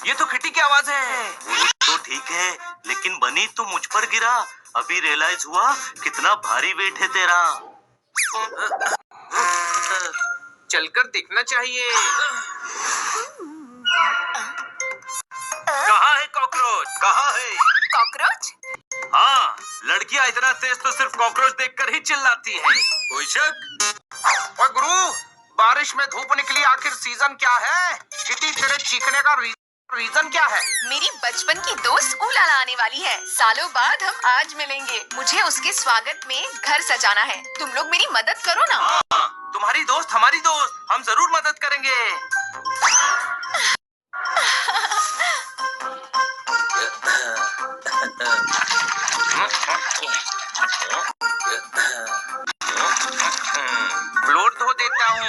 ये तो किटी की आवाज है। तो ठीक है, लेकिन बनी तू मुझ पर गिरा, अभी रियलाइज हुआ कितना भारी वेट है तेरा। चलकर देखना चाहिए। कहाँ है कॉकरोच, कहाँ है? कॉकरोच? हाँ, लड़कियां इतना तेज तो सिर्फ कॉकरोच देखकर ही चिल्लाती हैं। कोई शक? ओए गुरु, बारिश में धूप निकली, आखिर सीजन क्या है? किटी तेरे चीखने का रीजन क्या है? मेरी बचपन की दोस्त उलाला आने वाली है। सालों बाद हम आज मिलेंगे। मुझे उसके स्वागत में घर सजाना है। तुम लोग मेरी मदद करो ना। तुम्हारी दोस्त हमारी दोस्त, हम जरूर मदद करेंगे। फ्लोर धो देता हूँ।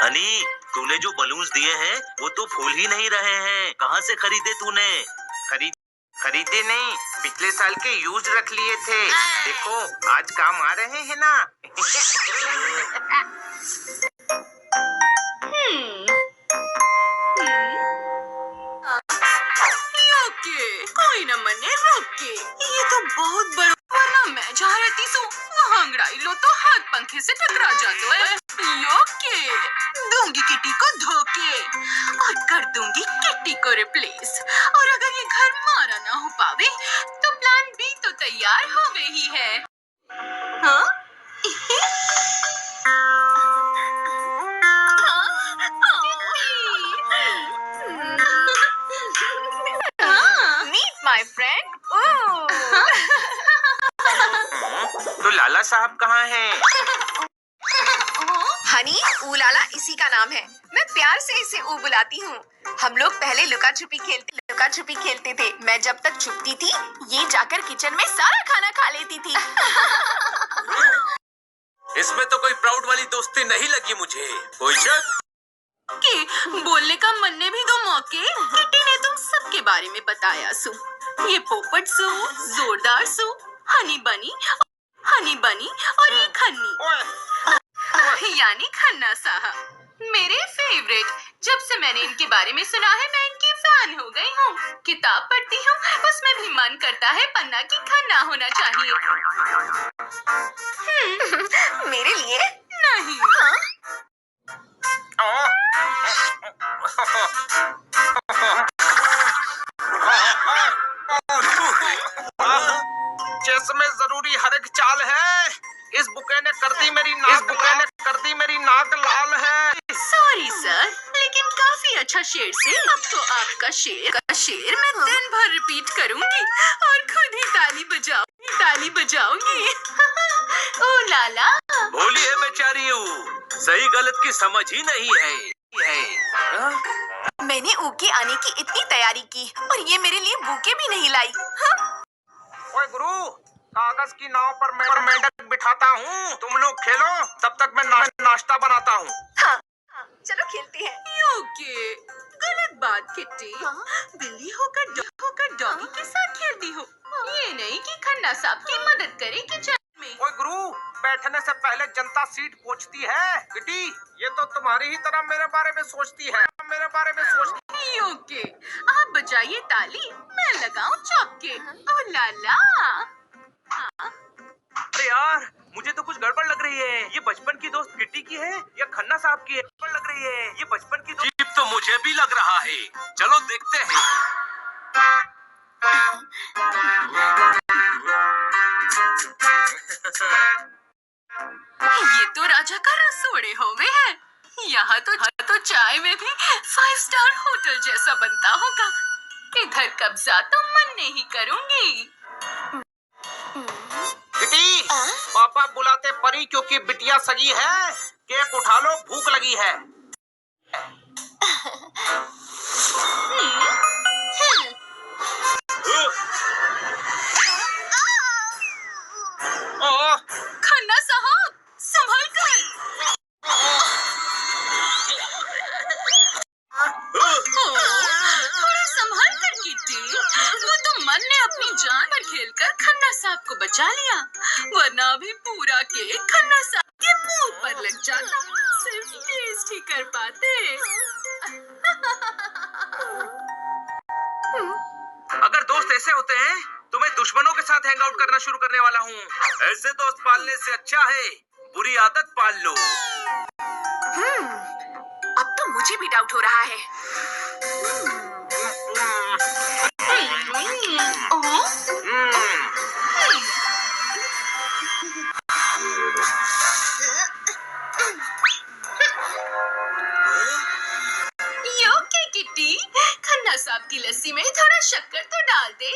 हनी, तूने जो बलून्स दिए हैं वो तो फूल ही नहीं रहे हैं। कहाँ से खरीदे तूने? खरीदे नहीं, पिछले साल के यूज रख लिए थे। देखो आज काम आ रहे हैं ना। कोई न मने रोके। ये तो बहुत बड़ा, वरना मैं जहाँ रहती सो वहाँ अंगड़ाई लो तो हाथ पंखे से टकरा जाते है। योके दूंगी किटी को धोके और कर दूंगी किटी को रिप्लेस। और अगर ये घर मारा ना हो पावे तो प्लान बी तो तैयार होवे ही है। हाँ? Meet my friend. तो लाला साहब कहाँ हैं? हनी, उलाला इसी का नाम है। मैं प्यार से इसे ऊ बुलाती हूँ। हम लोग पहले लुका छुपी खेलते थे। मैं जब तक छुपती थी, ये जाकर किचन में सारा खाना खा लेती थी। इसमें तो कोई प्राउड वाली दोस्ती नहीं लगी मुझे। कोई शक? कि बोलने का मन ने भी दो मौके। किटी ने तुम सबके बारे में बताया सु। ये पोपट सु, जोरदार सु, हनी बनी और ये खन्नी यानी खन्ना साहब मेरे फेवरेट। जब से मैंने इनके बारे में सुना है मैं इनकी फैन हो गई हूँ। किताब पढ़ती हूँ, उसमें भी मन करता है पन्ना की खन्ना होना चाहिए। मेरे लिए नहीं। चेस में जरूरी हर एक चाल है। इस बुके ने कर दी मेरी नाक लाल है। सॉरी सर, लेकिन काफी अच्छा शेर से। अब तो आपका शेर मैं दिन भर रिपीट करूंगी और खुद ही ताली बजाऊंगी। ओ लाला, भोली है बेचारी हूँ, सही गलत की समझ ही नहीं है। मैंने ऊ के आने की इतनी तैयारी की और ये मेरे लिए बुके भी नहीं लाई। ओए गुरु, कागज की नाव पर मैं मेंढक बिठाता हूँ। तुम लोग खेलो, तब तक मैं नाश्ता बनाता हूँ। हाँ, चलो खेलते हैं। ओके, गलत बात किट्टी। बिल्ली होकर डॉगी के साथ खेलती हो। ये नहीं कि खन्ना साहब की मदद करे किचन में। ओए गुरु, बैठने से पहले जनता सीट पूछती है। किटी, ये तो तुम्हारी ही तरह मेरे बारे में सोचती है। ओके, आप बजाइए ताली, मैं लगाऊं चौके। ओ लाला। अरे यार, मुझे तो कुछ गड़बड़ लग रही है। ये बचपन की दोस्त किटी की है या खन्ना साहब की है? गड़बड़ लग रही है। ये बचपन की दोस्त। जीप तो मुझे भी लग रहा है। चलो देखते हैं। ये तो राजा का रसोड़े होवे है। यहाँ तो चाय में भी 5 स्टार होटल जैसा बनता होगा। इधर कब्जा तो मन नहीं करूंगी। किटी, पापा बुलाते परी क्योंकि बिटिया सगी है। केक उठा लो, भूख लगी है। खन्ना साहब, संभल कर। थोड़ा संभल कर किटी। वो तो मन ने अपनी जान पर खेलकर खन्ना साहब को बचा लिया, वरना अभी पूरा केक खन्ना साहब के मुंह पर लग जाता। सिर्फ टेस्ट ही कर पाते। अगर दोस्त ऐसे होते हैं तो मैं दुश्मनों के साथ हैंग आउट करना शुरू करने वाला हूँ। ऐसे दोस्त पालने से अच्छा है बुरी आदत पाल लो। अब तो मुझे भी डाउट हो रहा है। ओके किट्टी, खन्ना साहब की लस्सी में थोड़ा शक्कर तो डाल दे।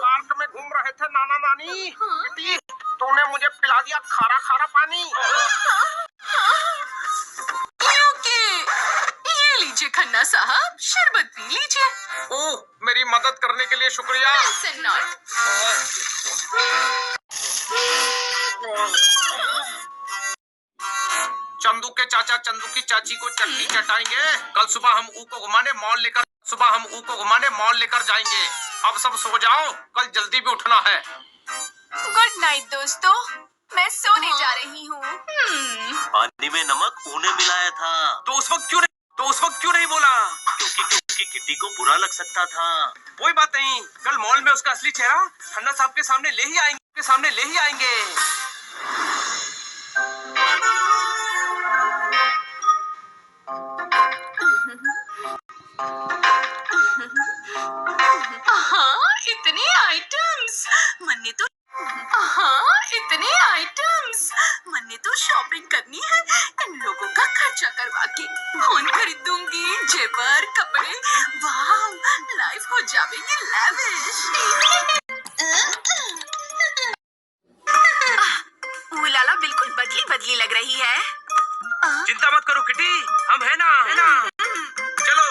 पार्क में घूम रहे थे नाना नानी। किटी, तूने मुझे पिला दिया खारा खारा पानी। ओके, ये लीजिए खन्ना साहब, शरबत पी लीजिए। ओह, मेरी मदद करने के लिए शुक्रिया। Listen not. चंदू के चाचा चंदू की चाची को चटनी चटाएंगे। कल सुबह हम ऊ को घुमाने मॉल लेकर जाएंगे। अब सब सो जाओ, कल जल्दी भी उठना है। गुड नाइट दोस्तों, मैं सोने जा रही हूँ। पानी में नमक ऊने मिलाया था। तो उस वक्त क्यों नहीं बोला? क्योंकि किटी को बुरा लग सकता था। कोई बात नहीं, कल मॉल में उसका असली चेहरा खन्ना साहब के सामने ले ही आएंगे। इतने आइटम्स, मन्ने तो शॉपिंग करनी है। इन लोगों का खर्चा करवा के फोन खरीदूंगी, जेवर, कपड़े। वाह, लाइफ हो जाएगी लैविश। लाला बिल्कुल बदली लग रही है। चिंता मत करो किटी, हम है ना। चलो।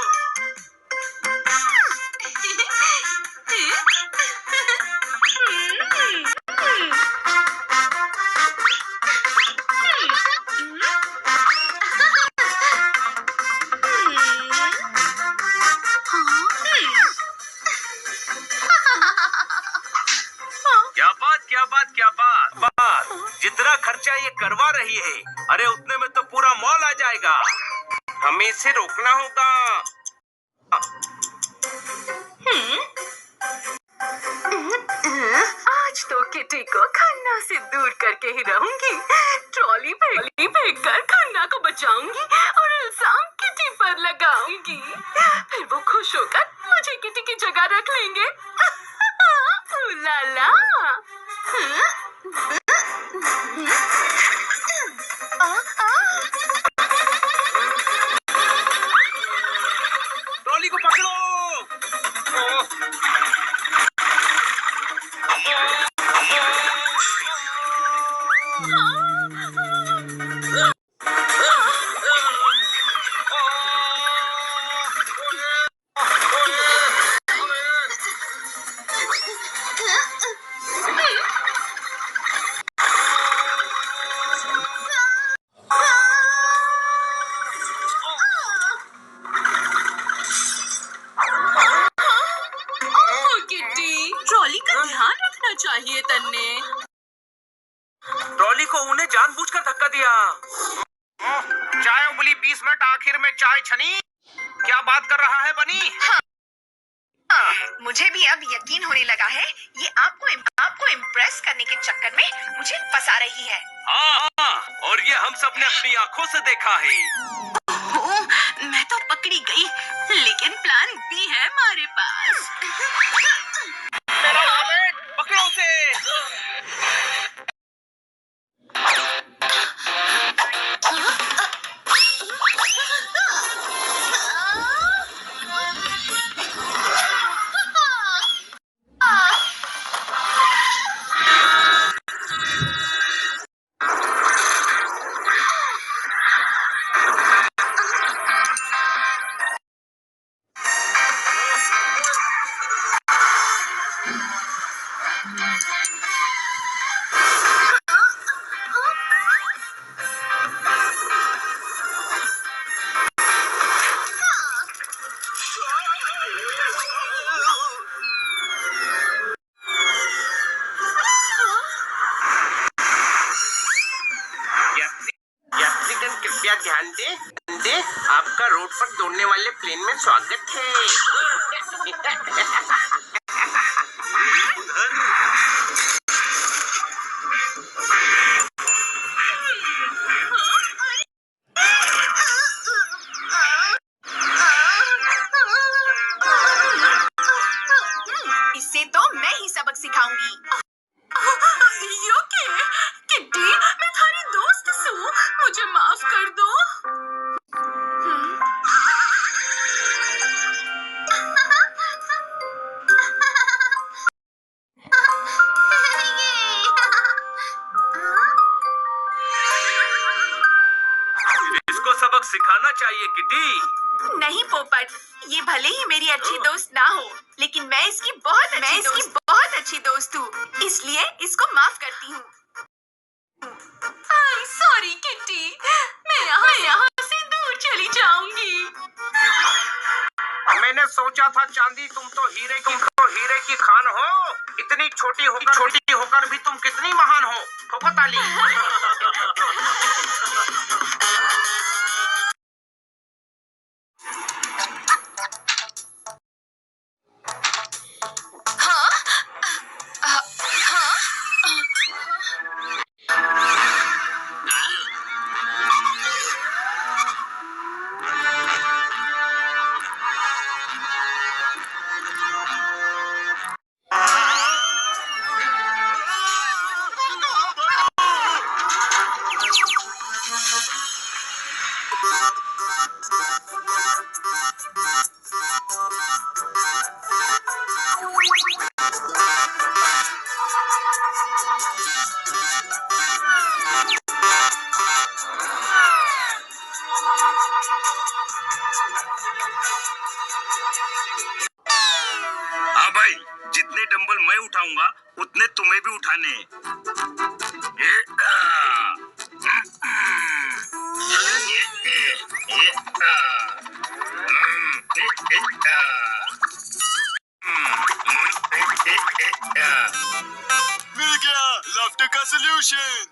क्या बात। जितना खर्चा ये करवा रही है, अरे उतने में तो पूरा मॉल आ जाएगा। हमें इसे रोकना होगा। आज तो किटी को खन्ना से दूर करके ही रहूंगी। ट्रॉली फेंक कर खन्ना को बचाऊंगी और इल्जाम किटी पर लगाऊंगी। फिर वो खुश होकर मुझे किटी की जगह रख लेंगे। लाला। ट्रॉली को पकड़ो। दिया। चाय उबली 20 मिनट, आखिर में चाय छनी। क्या बात कर रहा है बनी? मुझे भी अब यकीन होने लगा है, ये आपको इम्प्रेस करने के चक्कर में मुझे फंसा रही है। हाँ, और ये हम सब ने अपनी आंखों से देखा है। ओह, मैं तो पकड़ी गई, लेकिन प्लान बी है हमारे पास। मेरा वॉलेट पकड़ो उसे। यात्रीगण कृपया ध्यान दें, आपका रोड पर दौड़ने वाले प्लेन में स्वागत है। इससे तो मैं ही सबक सिखाऊंगी। You okay? किट्टी, मैं तुम्हारी दोस्त हूँ, मुझे माफ कर दो। इसको सबक सिखाना चाहिए किटी। नहीं पोपट, ये भले ही मेरी अच्छी दोस्त ना हो, लेकिन मैं इसकी बहुत अच्छी दोस्त हूँ, इसलिए इसको माफ करती हूँ। सॉरी किट्टी, मैं यहाँ से दूर चली जाऊंगी। मैंने सोचा था चांदी, तुम तो हीरे की खान हो। इतनी छोटी होकर भी तुम कितनी महान हो। ठोको ताली। हाँ भाई, जितने डंबल मैं उठाऊंगा उतने तुम्हें भी उठाने। मिल गया लाफ्टर का सॉल्यूशन।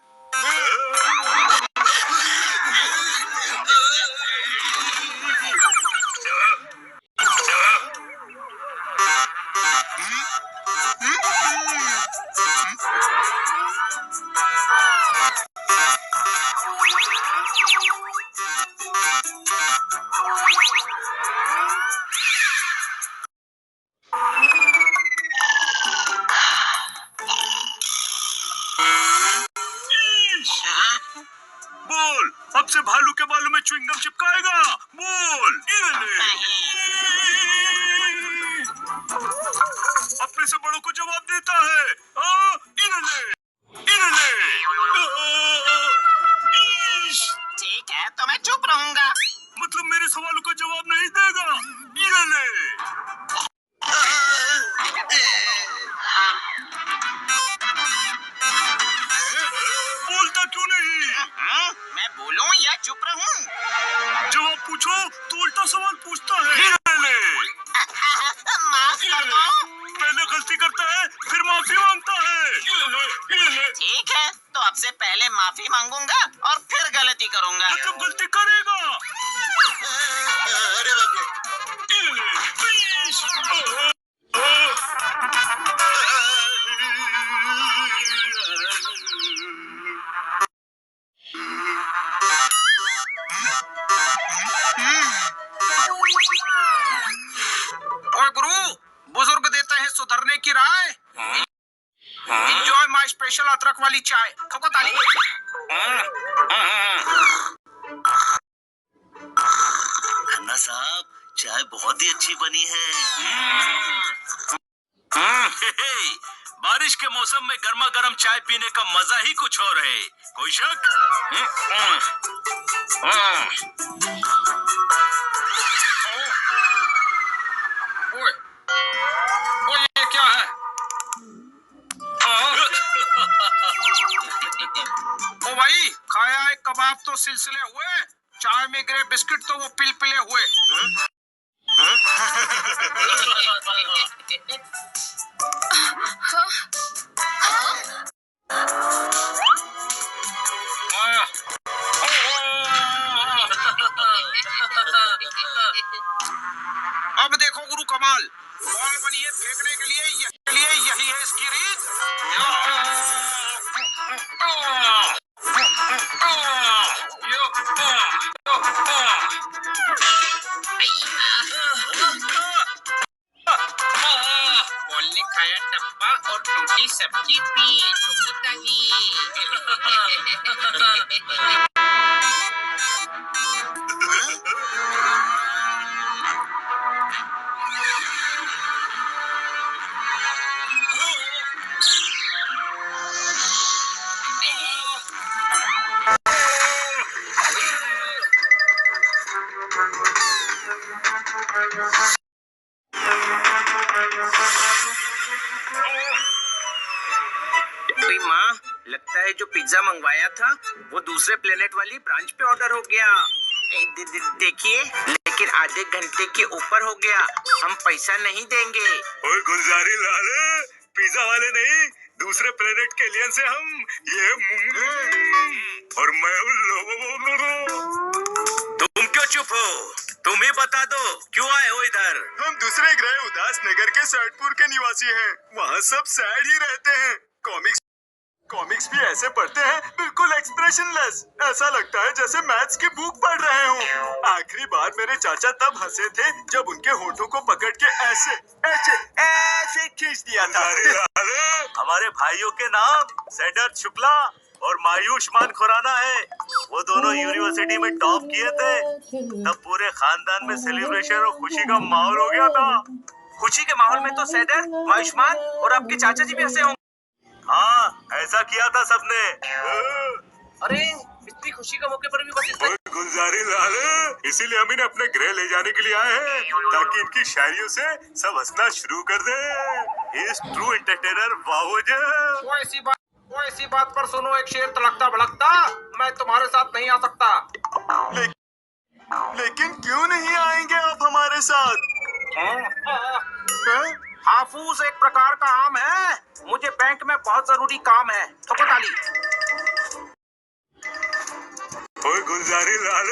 बोल, अब से भालू के बालों में च्युइंगम चिपकाएगा? बोल। ये ले। अपने से बड़ों को जवाब देता है। ये ले। ठीक है, तो मैं चुप रहूंगा। मतलब मेरे सवालों का जवाब नहीं देगा? ये ले। बोलता क्यों नहीं? मैं बोलूं या चुप रहूं? स्पेशल अदरक वाली चाय। ठोको ताली। खन्ना साहब, चाय बहुत ही अच्छी बनी है। बारिश के मौसम में गर्मा गर्म चाय पीने का मजा ही कुछ और है, कोई शक? ओए, ओए, ये क्या है? ओ भाई, खाया है कबाब तो सिलसिले हुए, चाय में गिरे बिस्किट तो वो पिलपिले हुए। अब देखो गुरु कमाल, बॉल बनी है फेंकने के लिए यही है इसकी रीत। बॉल ने खाया टप्पा और टूटी सबकी पीठ। माँ, लगता है जो पिज्जा मंगवाया था वो दूसरे प्लेनेट वाली ब्रांच पे ऑर्डर हो गया। देखिए, लेकिन आधे घंटे के ऊपर हो गया, हम पैसा नहीं देंगे। ओए गुलजारी लाल, पिज्जा वाले नहीं, दूसरे प्लेनेट के एलियन से हम ये और मैं। तुम क्यों चुप हो? तुम ही बता दो, क्यों आए हो इधर? हम दूसरे ग्रह उदास नगर के सैडपुर के निवासी हैं। वहाँ सब सैड ही रहते हैं। कॉमिक्स भी ऐसे पढ़ते हैं, बिल्कुल एक्सप्रेशनलेस। ऐसा लगता है जैसे मैथ्स की बुक पढ़ रहे हो। आखिरी बार मेरे चाचा तब हंसे थे जब उनके होठों को पकड़ के ऐसे ऐसे ऐसे खींच दिया था। हमारे भाइयों के नाम सेडर शुक्ला और मायूषमान खुराना है। वो दोनों यूनिवर्सिटी में टॉप किए थे। तब पूरे खानदान में सेलिब्रेशन और खुशी का माहौल हो गया था। खुशी के माहौल में तो सैडर, आयुष्मान और आपके चाचा जी भी हंसे होंगे। हाँ, ऐसा किया था सबने। अरे, इतनी खुशी के मौके पर भी बस इतना। गुलजारी लाल, इसीलिए हम इन्हें अपने गृह ले जाने के लिए आए हैं, ताकि इनकी शायरियों से सब हंसना शुरू कर दे। इस ट्रू एंटरटेनर बावजूद वो ऐसी बात पर सुनो एक शेर तड़कता भड़कता, मैं तुम्हारे साथ नहीं आ सकता। लेकिन क्यों नहीं आएंगे आप हमारे साथ? हाफूज एक प्रकार का आम है। मुझे बैंक में बहुत जरूरी काम है। ठोको ताली। ओए गुलजारी लाल,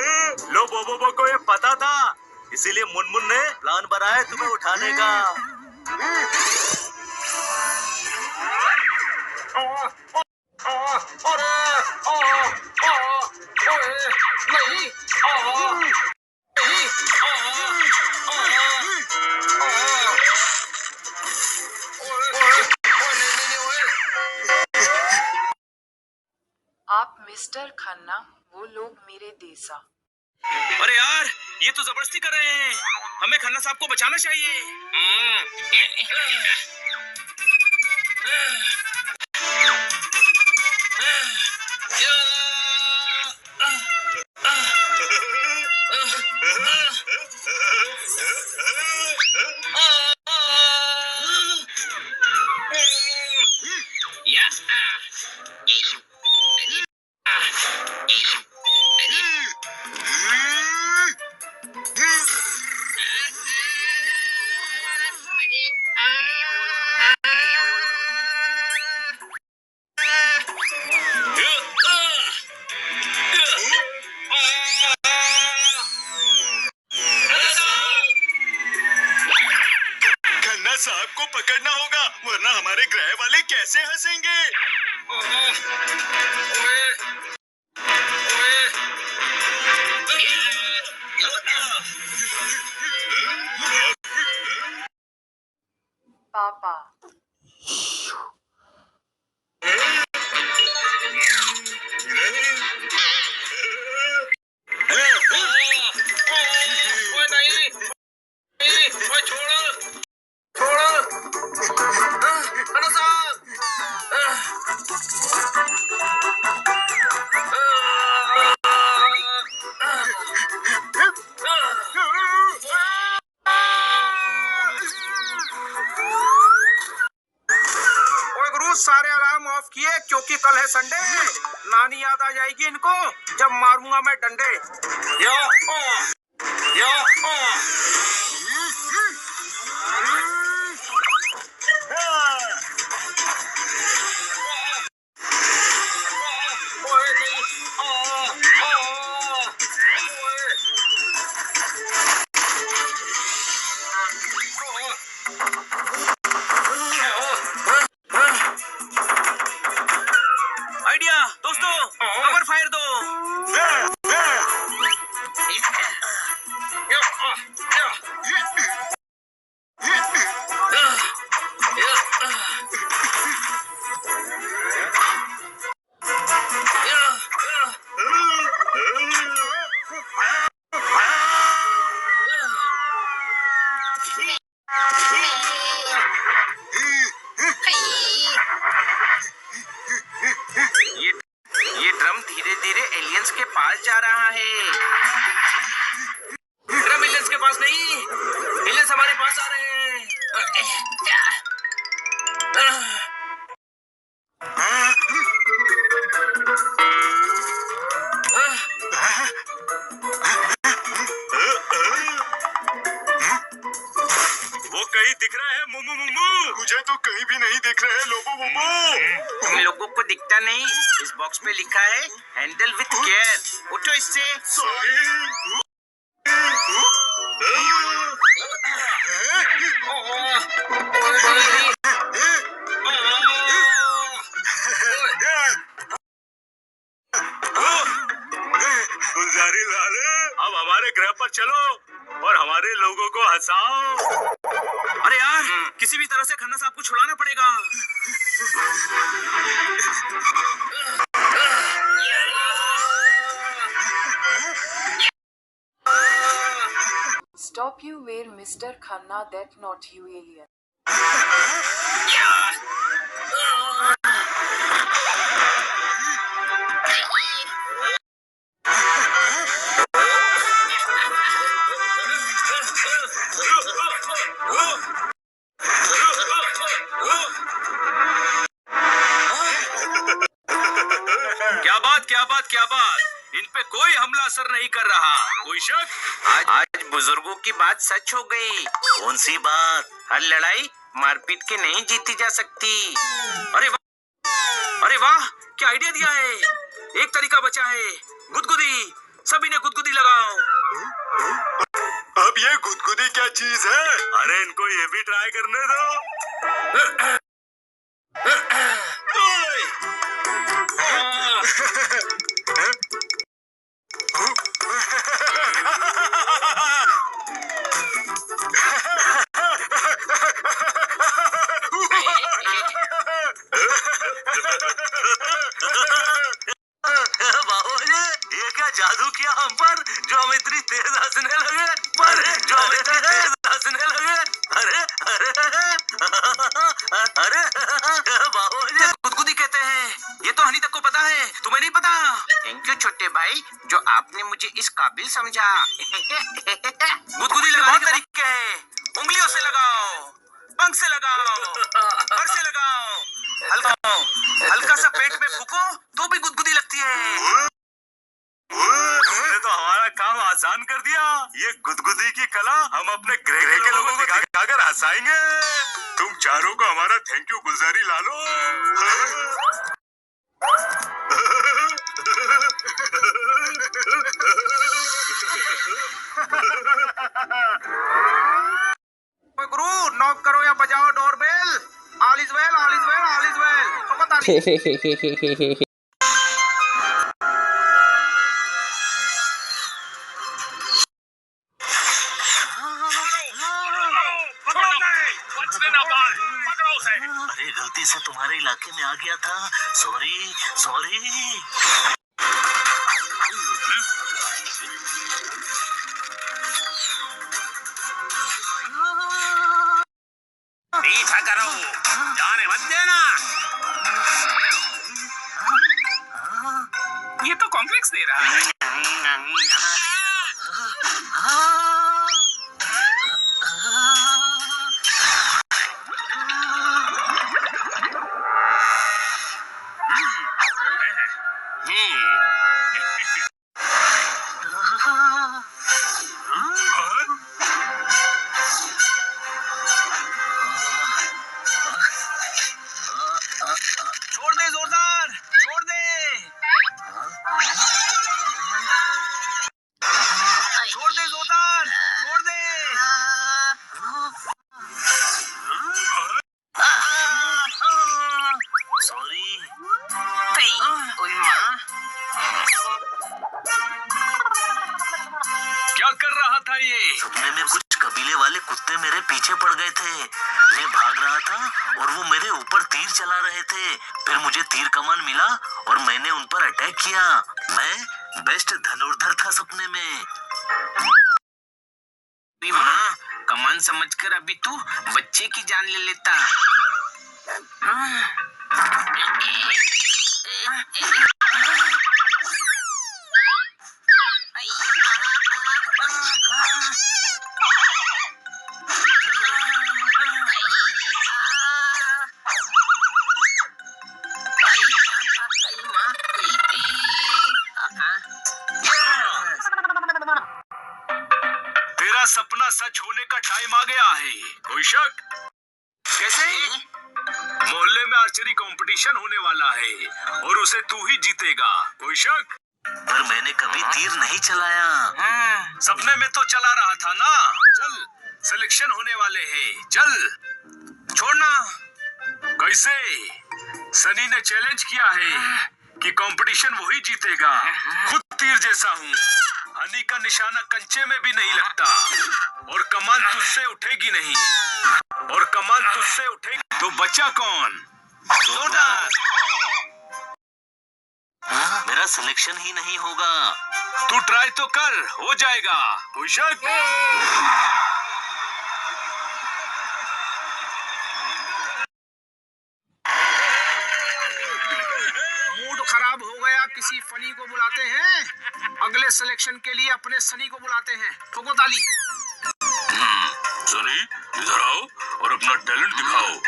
लो बोबो को ये पता था, इसीलिए मुनमुन ने प्लान बनाया तुम्हें उठाने का। नहीं, आप मिस्टर खन्ना, वो लोग मेरे देसा। अरे यार, ये तो जबरदस्ती कर रहे हैं। हमें खन्ना साहब को बचाना चाहिए। खन्ना साहब को पकड़ना होगा, वरना हमारे ग्रह वाले कैसे हंसेंगे? पापा। बच्चों की कल है संडे। नानी याद आ जाएगी इनको जब मारूंगा मैं डंडे। यो यो आइडिया दोस्तों, कवर फायर दो। ये ड्रम धीरे धीरे एलियंस के पास जा रहा है। ड्रम एलियंस के पास नहीं, एलियंस हमारे पास आ रहे हैं। वो कहीं दिख रहा है मुमु मुमु। मुझे तो कहीं भी नहीं दिख रहे लोबो मोमो। तुम लोगों को दिखता नहीं? इस बॉक्स में लिखा है हैंडल विथ केयर। उठो इससे। सॉरी। गुलजारी लाल, अब हमारे ग्रह पर चलो और हमारे लोगों को हंसाओ। अरे यार, किसी भी तरह से खन्ना साहब को छुड़ाना पड़ेगा। Stop you where Mr. Khanna, that not you alien. क्या बात, इन पे कोई हमला असर नहीं कर रहा। कोई शक? आज बुजुर्गों की बात सच हो गई। कौन सी बात? हर लड़ाई मारपीट के नहीं जीती जा सकती। अरे वाह, क्या आइडिया दिया है। एक तरीका बचा है, गुदगुदी। सभी ने गुदगुदी लगाओ। अब ये गुदगुदी क्या चीज है? अरे इनको ये भी ट्राई करने दो। ये क्या जादू किया हम पर, जो हम इतनी तेज हंसने लगे। अरे अरे बाबूजी, गुदगुदी कहते हैं। ये तो हनी तक को पता है, तुम्हें नहीं पता। थैंक यू छोटे भाई, जो आपने मुझे इस काबिल समझा। गुदगुदी लगाने के तरीके हैं। उंगलियों से लगाओ, पंख से लगाओ, पर से लगाओ, हल्का सा पेट में फूको तो भी गुदगुदी लगती है। तुमने तो हमारा काम आसान कर दिया। ये गुदगुदी की कला हम अपने ग्रह के लोगों को दिखाकर हंसाएंगे। तुम चारों को हमारा थैंक यू गुलजारी लालो। गुरु, नॉक करो या बजाओ doorbell. All is well, all is well, all is well. तो बता दी। अरे गलती से तुम्हारे इलाके में आ गया था। सॉरी। पीछा करो, जाने मत देना। ये तो कॉम्प्लेक्स दे रहा है। कुत्ते मेरे पीछे पड़ गए थे। मैं भाग रहा था और वो मेरे ऊपर तीर चला रहे थे। फिर मुझे तीर कमान मिला और मैंने उन पर अटैक किया। मैं बेस्ट धनुर्धर था सपने में। माँ, कमान समझकर अभी तू बच्चे की जान ले लेता। तेरा सपना सच होने का टाइम आ गया है। कोई शक? कैसे? मोहल्ले में आर्चरी कंपटीशन होने वाला है और उसे तू ही जीतेगा। कोई शक? पर मैंने कभी तीर नहीं चलाया। सपने में तो चला रहा था ना। चल, सिलेक्शन होने वाले हैं। चल, छोड़ना। कैसे? सनी ने चैलेंज किया है कि कंपटीशन वही जीतेगा। खुद तीर जैसा हूँ। हनी का निशाना कंचे में भी नहीं लगता और कमान तुझसे उठेगी नहीं। और कमान तुझसे उठेगी तो बचा कौन? जोरदार। मेरा सिलेक्शन ही नहीं होगा। तू ट्राई तो कर, हो जाएगा। कोई शक? मूड खराब हो गया, किसी फनी को बुलाते हैं। अगले सिलेक्शन के लिए अपने सनी को बुलाते हैं। ठोको ताली। सनी, इधर आओ और अपना टैलेंट दिखाओ।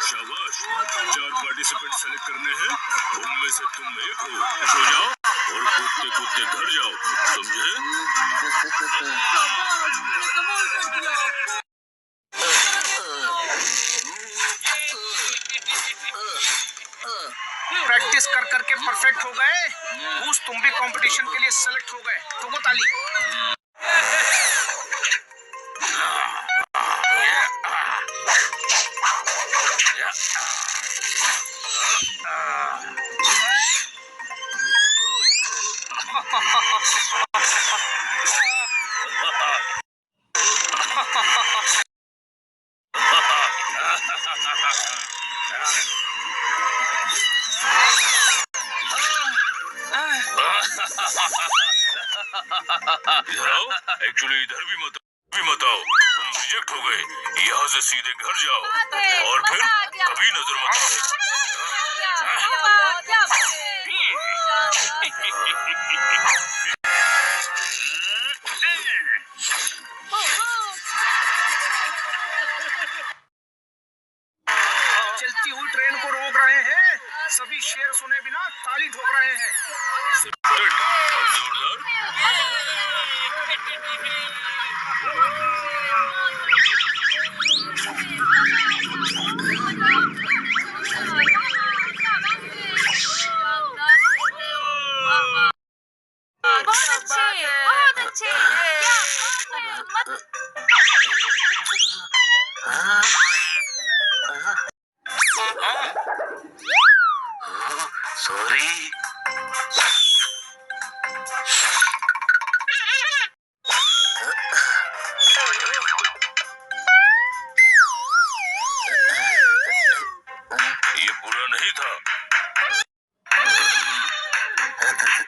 शाबाश, 4 पार्टिसिपेंट सेलेक्ट करने हैं। उनमें से तुम एक हो। सो जाओ और कूदते कूदते घर जाओ, समझे? प्रैक्टिस कर करके परफेक्ट हो गए। बूस, तुम भी कंपटीशन के लिए सेलेक्ट हो गए। ठोको ताली। इधर आओ। एक्चुअली इधर भी मत आओ। तुम रिजेक्ट हो गए। यहाँ से सीधे घर जाओ और फिर कभी नजर मत चलती हुई ट्रेन को रोक रहे हैं। सभी शेर सुने बिना ताली ठोक रहे हैं। बहुत अच्छे। सॉरी। ये बुरा नहीं था।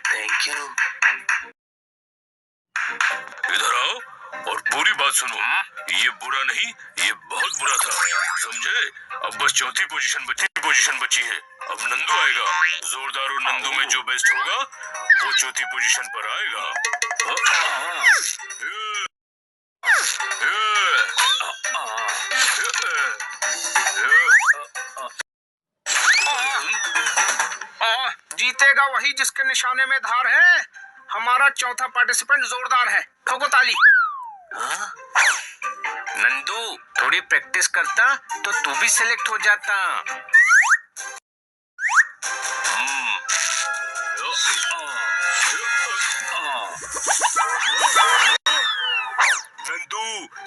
Thank you. इधर आओ और पूरी बात सुनो। ये बुरा नहीं, ये बहुत बुरा था, समझे? अब बस चौथी पोजीशन बची है। अब नंदू आएगा। जोरदार और नंदू में जो बेस्ट होगा वो चौथी पोजीशन पर आएगा। जीतेगा वही जिसके निशाने में धार है। हमारा चौथा पार्टिसिपेंट जोरदार है। ठोको ताली। नंदू, थोड़ी प्रैक्टिस करता तो तू भी सिलेक्ट हो जाता।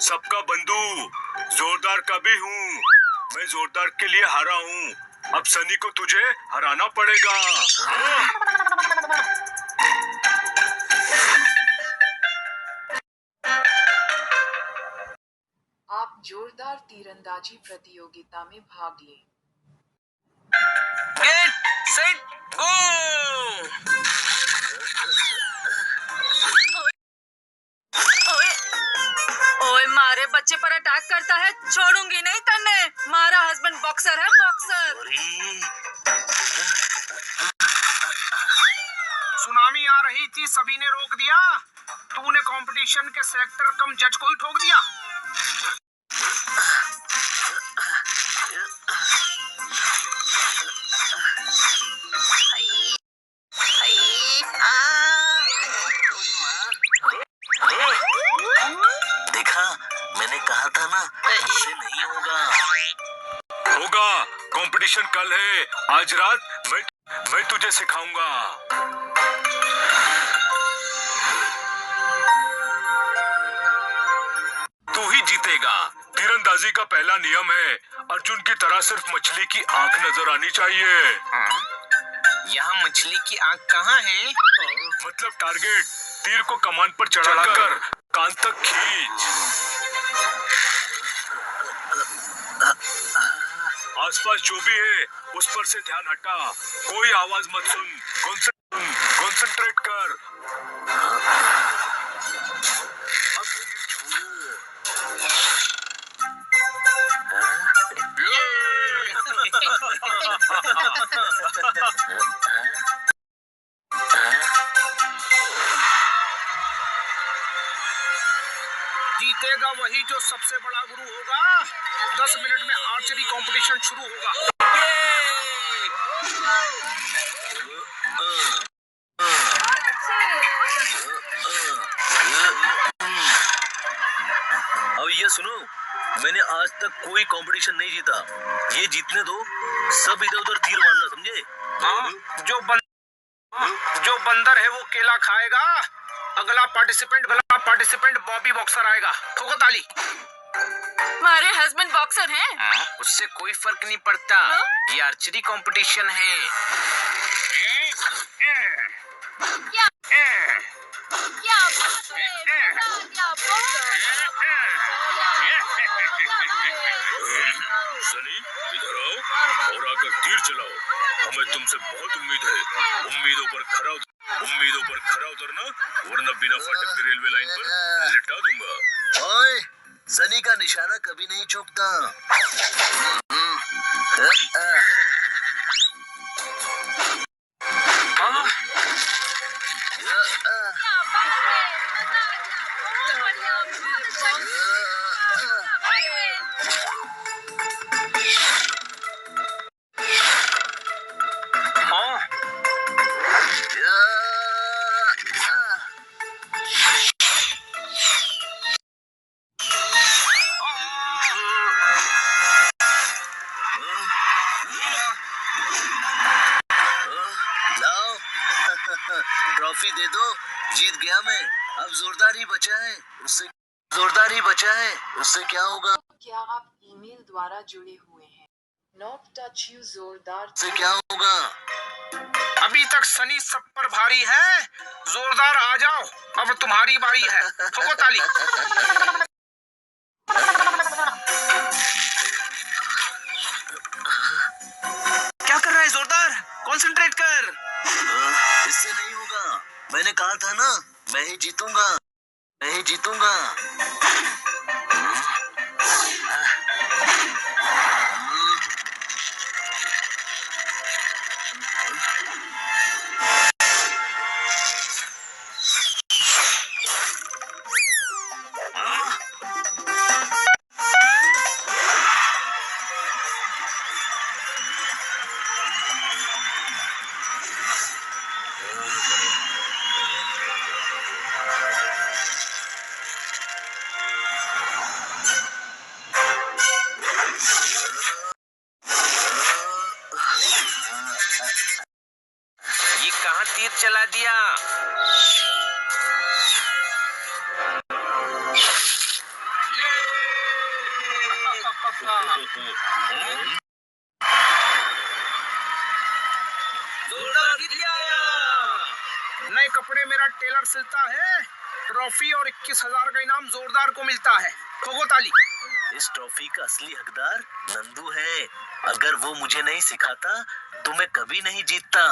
सबका बंधु, जोरदार का भी हूँ। मैं जोरदार के लिए हारा हूँ, अब सनी को तुझे हराना पड़ेगा। आप जोरदार तीरंदाजी प्रतियोगिता में भाग लें। Get set go. ओए मारे बच्चे पर अटैक करता है, छोड़ूंगी नहीं तन्ने। मारा हस्बैंड बॉक्सर है, बॉक्सर। सुनामी आ रही थी, सभी ने रोक दिया। तूने कंपटीशन के सेलेक्टर कम जज को ही ठोक दिया। देखा, मैंने कहा था ना, ऐसे नहीं होगा। होगा, कंपटीशन कल है। आज रात मैं तुझे सिखाऊंगा। तू ही जीतेगा। तीरंदाजी का पहला नियम है, अर्जुन की तरह सिर्फ मछली की आंख नजर आनी चाहिए। यहाँ मछली की आंख कहाँ है? मतलब टारगेट, तीर को कमान पर चढ़ाकर कान तक खींच। आसपास जो भी है उस पर से ध्यान हटा, कोई आवाज मत सुन। कंसंट्रेट कर। अब तीर छोड़ो। जीतेगा वही जो सबसे बड़ा गुरु होगा। 10 मिनट में आर्चरी कंपटीशन शुरू होगा। अब ये सुनो, मैंने आज तक कोई कंपटीशन नहीं जीता। ये जीतने दो, सब इधर उधर तीर मारना, समझे? जो बंदर है वो केला खाएगा। अगला पार्टिसिपेंट बॉबी बॉक्सर आएगा। ठोको ताली। मारे हस्बैंड बॉक्सर हैं। उससे कोई फर्क नहीं पड़ता। ये आर्चरी कंपटीशन है। सनी, इधर आओ और आकर तीर चलाओ। हमें तुमसे बहुत उम्मीद है। उम्मीदों पर खरा उतरना, वरना बिना फाटक के रेलवे लाइन पर लिटा दूंगा। ओए, सनी का निशाना कभी नहीं चूकता। ट्रॉफी दे दो, जीत गया मैं। अब जोरदार ही बचा है, उससे क्या होगा? क्या आप ईमेल द्वारा जुड़े हुए हैं? नॉट टच यू जोरदार उससे क्या होगा? अभी तक सनी सब पर भारी है। जोरदार आ जाओ, अब तुम्हारी बारी है। ठोको ताली। क्या कर रहा है जोरदार? कंसंट्रेट कर। इससे नहीं होगा, मैंने कहा था ना, मैं ही जीतूंगा। ये कहाँ तीर चला दिया? जोरदार जीत लिया। नए कपड़े मेरा टेलर सिलता है, ट्रॉफी और 21,000 का इनाम जोरदार को मिलता है। ठोको ताली। इस ट्रॉफी का असली हकदार नंदू है। अगर वो मुझे नहीं सिखाता तो मैं कभी नहीं जीतता।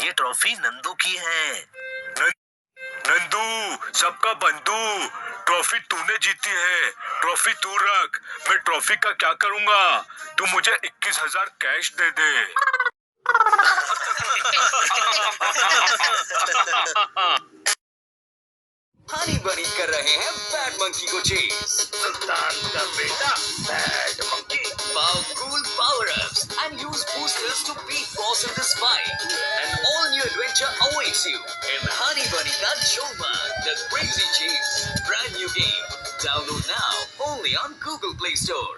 ये ट्रॉफी नंदू की है। नंदू सबका बंधु, ट्रॉफी तूने जीती है, ट्रॉफी तू रख। मैं ट्रॉफी का क्या करूंगा? तू मुझे 21,000 कैश दे दे। हनी बनी कर रहे हैं बैड मंकी को चेस। सुल्तान का बेटा bad monkey. Power cool power-ups and use boosters to beat boss in this fight. An all-new adventure awaits you in Honey Bunny Ka Choma, The Crazy Chase. Brand new game. Download now only on Google Play Store.